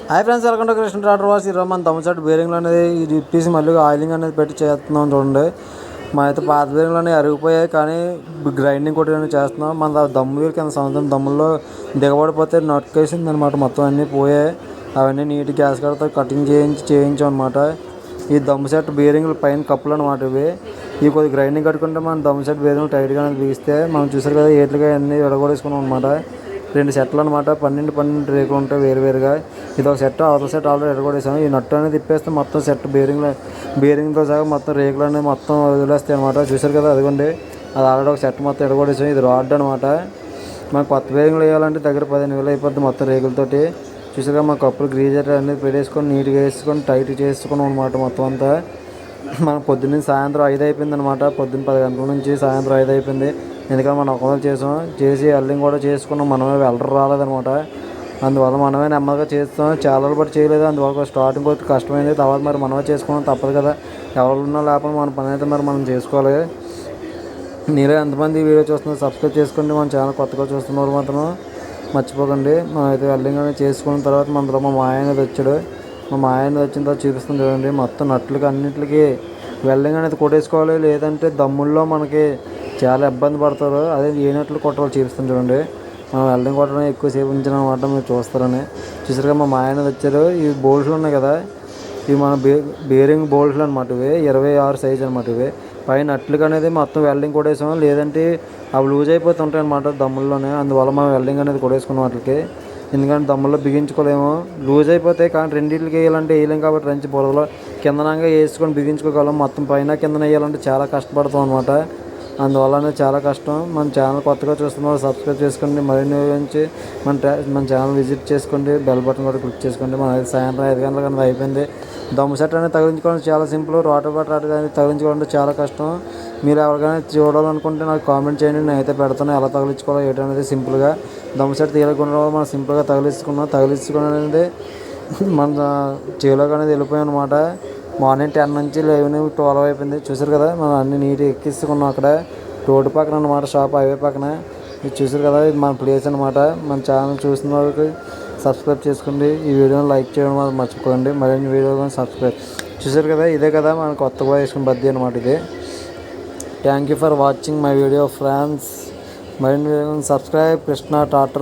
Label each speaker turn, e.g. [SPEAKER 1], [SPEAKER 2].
[SPEAKER 1] Hi friends, welcome to Krishna tractor wash. ఈరోజు మన దమ్ముసెట్ బేరింగ్లు అనేది ఇది ఇప్పేసి మళ్ళీ ఆయిలింగ్ అనేది పెట్టి చేస్తున్నాం. చూడండి, మన అయితే పాత బేరింగ్లు అనేవి అరిగిపోయాయి, కానీ గ్రైండింగ్ కొట్టి చేస్తున్నాం. మన దమ్ము కింద సంవత్సరం దమ్ముల్లో దిగబడిపోతే నొక్కేసింది అనమాట. మొత్తం అన్నీ పోయాయి. అవన్నీ నీట్ గ్యాస్ కడతా కటింగ్ చేయించాం అనమాట. ఈ దమ్ము సెట్ బేరింగ్లు పైన కప్పులు అనమాట. ఇవి కొద్దిగా గ్రైండింగ్ కట్టుకుంటే మన దమ్ము సెట్ బేరింగ్లు టైట్గా అనేది బిగిస్తే మనం చూసారు కదా, ఏట్లుగా అన్నీ విడగొడేసుకున్నాం అనమాట. 2 సెట్లు అనమాట. 12 రేకులు ఉంటాయి వేరువేరుగా. ఇది ఒక సెట్, అవతల సెట్ ఆల్రెడీ ఎడగొడేసాం. ఈ నట్టు అనేది తిప్పేస్తే మొత్తం సెట్ బేరింగ్తో సహా మొత్తం రేకులు అనేది మొత్తం వదిలేస్తాయి అనమాట. చూసారు కదా, అదిగోండి, అది ఆల్రెడీ ఒక సెట్ మొత్తం ఎడగొడేసాం. ఇది రాడ్ అనమాట. మనకు కొత్త బేరింగ్లు వేయాలంటే దగ్గర 15,000 అయిపోద్ది మొత్తం రేకులతోటి. చూసారుగా మా కప్పులు గ్రీజర్ అనేది పెట్టేసుకొని నీట్గా వేసుకొని టైట్ చేసుకున్నాం అనమాట. మొత్తం అంతా మనం పొద్దున్న సాయంత్రం 5 అయిపోయింది అనమాట. పొద్దున్న 10 గంటల నుంచి సాయంత్రం 5 అయిపోయింది. ఎందుకంటే మనం ఒకవేళ చేసి ఎల్లింగ్ కూడా చేసుకున్నాం. మనమే వెల్డర్ రాలేదనమాట. అందువల్ల మనమే నెమ్మదిగా చేస్తాం. చాలా రోజులు బట్టి చేయలేదు. అందువల్ల స్టార్టింగ్ కొద్దిగా కష్టమైంది. తర్వాత మరి మనమే చేసుకున్నాం, తప్పదు కదా. ఎవరున్నా లేకపోతే మన పని అయితే మరి మనం చేసుకోవాలి. మీరే ఎంతమంది వీడియో చూస్తున్నారు సబ్స్క్రైబ్ చేసుకోండి. మన ఛానల్ కొత్తగా చూస్తున్నారు మాత్రం మర్చిపోకండి. మనం అయితే వెల్డింగ్ అనేది చేసుకున్న తర్వాత మనలో మా మాయ అనేది వచ్చాడు. మా మాయ అనేది వచ్చిన తర్వాత చూపిస్తుంది చూడండి. మొత్తం నట్లకి అన్నింటికి వెల్డింగ్ అనేది కొట్టేసుకోవాలి. లేదంటే దమ్ముల్లో మనకి చాలా ఇబ్బంది పడతారు. అదే ఏ నట్లు కొట్టాలో చూపిస్తాను చూడండి. మనం వెల్డింగ్ కొట్టడం ఎక్కువసేపు ఉంచిన అనమాట. మీరు చూస్తారని చూసారుగా మా మాయ అనేది వచ్చారు. ఇవి బోల్ట్లు ఉన్నాయి కదా, ఇవి మన బేరింగ్ బోల్ట్లు అనమాట. ఇవి 26 సైజ్ అనమాట. ఇవి పైన నట్లుగా అనేది మొత్తం వెల్డింగ్ కొట్టేసాం. లేదంటే అవి లూజ్ అయిపోతుంటాయి అనమాట దమ్ముల్లోనే. అందువల్ల మనం వెల్డింగ్ అనేది కొట్టేసుకున్నాం వాటికి. ఎందుకంటే దమ్ముల్లో బిగించుకోలేము, లూజ్ అయిపోతాయి. కానీ రెండింటికి వేయాలంటే వేయలేం కాబట్టి రంచి బురదలో కిందనంగా వేసుకొని బిగించుకోగలం. మొత్తం పైన కిందన వేయాలంటే చాలా కష్టపడతాం అనమాట. అందువల్ల చాలా కష్టం. మన ఛానల్ కొత్తగా చూస్తున్నారు సబ్స్క్రైబ్ చేసుకోండి. మరిన్ని గురించి మన ఛానల్ విజిట్ చేసుకోండి. బెల్ బటన్ కూడా క్లిక్ చేసుకోండి. మన సాయంత్రం 5 గంటల కన్నా అయిపోయింది. దమ్ము సెట్ అనేది తగిలించుకోవడం చాలా సింపుల్. రోటర్ అనేది తగిలించుకోవాలంటే చాలా కష్టం. మీరు ఎవరికైనా చూడాలనుకుంటే నాకు కామెంట్ చేయండి. నేను అయితే పెడతాను ఎలా తగిలించుకోవాలో ఏంటనేది సింపుల్గా. దమ్ము సెట్ తీయకుండా మనం సింపుల్గా తగిలించుకునేది మన చేలోకి అనేది వెళ్ళిపోయాం అనమాట. మార్నింగ్ 10 నుంచి 12 అయిపోయింది. చూసారు కదా, మనం అన్ని నీట్గా ఎక్కించుకున్నాం. అక్కడ రోడ్డు పక్కన అనమాట, షాప్ హైవే పక్కన. ఇది చూసారు కదా, ఇది మన ప్లేస్ అనమాట. మన ఛానల్ చూసిన వాళ్ళకి సబ్స్క్రైబ్ చేసుకోండి. ఈ వీడియోని లైక్ చేయడం మర్చిపోకండి. మరిన్ని వీడియోలు సబ్స్క్రైబ్. చూసారు కదా, ఇదే కదా మన కొత్తగా వేసుకున్న బద్దీ అనమాట ఇది. Thank you for watching my video friends. మరిన్ని వీడియోని సబ్స్క్రైబ్ కృష్ణ ట్రాక్టర్.